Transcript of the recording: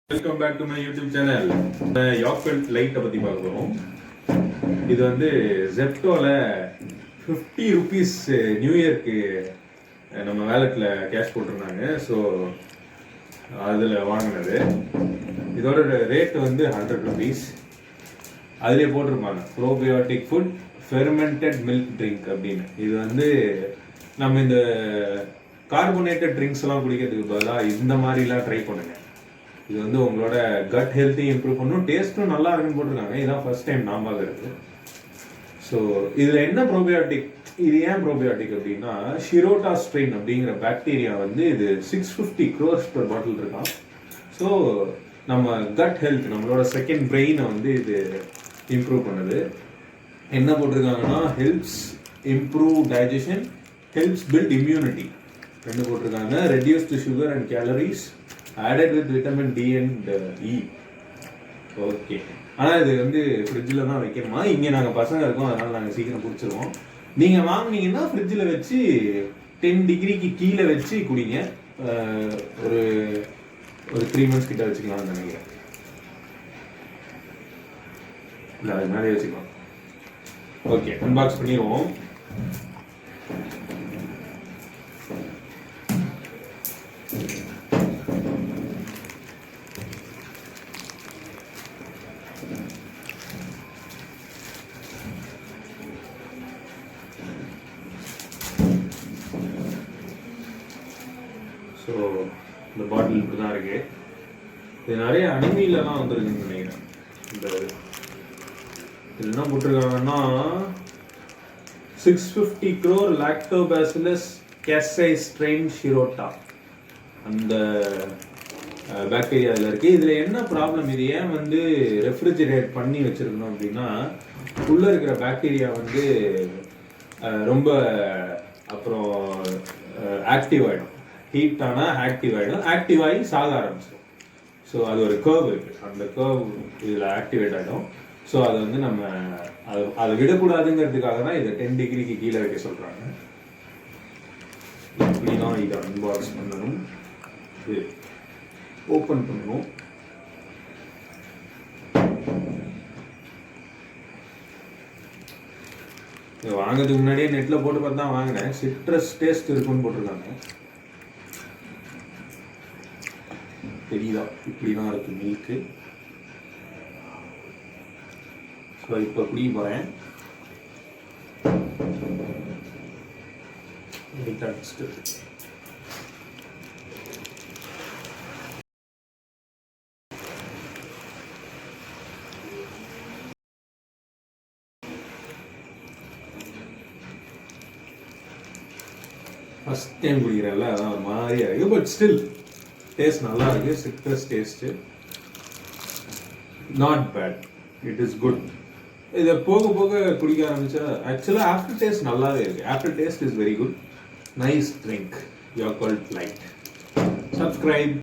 Welcome back to my YouTube channel. Yakult லைட்டை பற்றி பார்க்க போகிறோம். இது வந்து ஜெப்டோவில் 50 ருபீஸ் நியூ இயர்க்கு நம்ம வேலெட்டில் கேஷ் போட்டிருந்தாங்க. ஸோ அதில் வாங்கினது. இதோட ரேட்டு வந்து 100 ருபீஸ். அதிலே போட்டிருப்பாங்க probiotic food fermented milk drink அப்படின்னு. இது வந்து நம்ம இந்த கார்பனேட்டட் ட்ரிங்க்ஸ் எல்லாம் குடிக்கிறதுக்கு பதிலாக இந்த மாதிரிலாம் ட்ரை பண்ணுங்கள். இது வந்து உங்களோட கட் ஹெல்த்தையும் இம்ப்ரூவ் பண்ணும், டேஸ்ட்டும் நல்லா இருக்குன்னு போட்டிருக்காங்க. இதுதான் ஃபர்ஸ்ட் டைம் நான் பார்க்குறது. ஸோ இதில் என்ன ப்ரோபயோட்டிக், இது ஏன் ப்ரோபயோட்டிக் அப்படின்னா ஷிரோட்டா ஸ்ட்ரெயின் அப்படிங்கிற பாக்டீரியா வந்து இது 650 crores per பாட்டில் இருக்கான். ஸோ நம்ம கட் ஹெல்த், நம்மளோட செகண்ட் பிரெயினை வந்து இது இம்ப்ரூவ் பண்ணுது. என்ன போட்டிருக்காங்கன்னா helps improve digestion, helps build immunity ரெண்டு போட்டிருக்காங்க. Reduced sugar and calories added with vitamin D and E. Okay, ஆனால் இது வந்து ஃப்ரிட்ஜில் தான் வைக்கணுமா? இங்கே நாங்கள் பசங்க இருக்கோம், அதனால் நாங்கள் சீக்கிரம் குடிச்சிருவோம். நீங்கள் வாங்கினீங்கன்னா ஃப்ரிட்ஜில் வச்சு 10 டிகிரிக்கு கீழே வச்சு குடிங்க. ஒரு 3 months கிட்ட வச்சுக்கலாம்னு நினைக்கிறேன். இல்லை, அது மேலே வச்சுக்கலாம். ஓகே, அன்பாக்ஸ் பண்ணிடுவோம். ஸோ இந்த பாட்டில் இப்படி தான் இருக்கு. இது நிறைய அனிமீலெலாம் வந்துருக்குன்னு நினைக்கிறேன். இந்த இது என்ன போட்டிருக்காங்கன்னா 650 crore லாக்டோபாசிலஸ் கேசை ஸ்ட்ரெயின் ஷிரோட்டா அந்த பாக்டீரியா இதில் இருக்குது. இதில் என்ன ப்ராப்ளம், இது ஏன் வந்து ரெஃப்ரிஜிரேட் பண்ணி வச்சுருக்கணும் அப்படின்னா உள்ளே இருக்கிற பாக்டீரியா வந்து ரொம்ப அப்புறம் ஆக்டிவ் ஆகிடும். ஹீட் ஆனால் ஆக்டிவ் ஆகிடும், ஆக்டிவ் ஆகி சாக ஆரம்பிச்சிடும். ஸோ அது ஒரு கர்வ் இருக்குது, அந்த கர்வ் இதில் ஆக்டிவேட் ஆகிடும். ஸோ அதை வந்து நம்ம அதை விடக்கூடாதுங்கிறதுக்காக தான் இதை 10 டிகிரிக்கு கீழே வைக்க சொல்கிறாங்க. இப்படி தான் இதை அன்பாக்ஸ் பண்ணணும், இது ஓப்பன் பண்ணணும். இது வாங்கிறதுக்கு முன்னாடியே நெட்டில் போட்டு பார்த்து தான் வாங்கினேன். சிட்ரஸ் டேஸ்ட் இருக்குன்னு போட்டிருக்காங்க. தெரியுதா? இப்படி தான் இருக்கு மில்க்கு. ஸோ இப்போ குடிக்க போகிறேன். ஃபர்ஸ்ட் டைம் குடிக்கிறேன்ல, அதான் ஒரு மாதிரியா இருக்கு. பட் ஸ்டில் டேஸ்ட் நல்லா இருக்கு. Citrus taste not bad, it is good. இதை போக போக குடிக்க ஆரம்பிச்சா ஆக்சுவலாக ஆஃப்டர் டேஸ்ட் நல்லாவே இருக்கு. After taste is very good. Nice drink, Yakult light. Subscribe.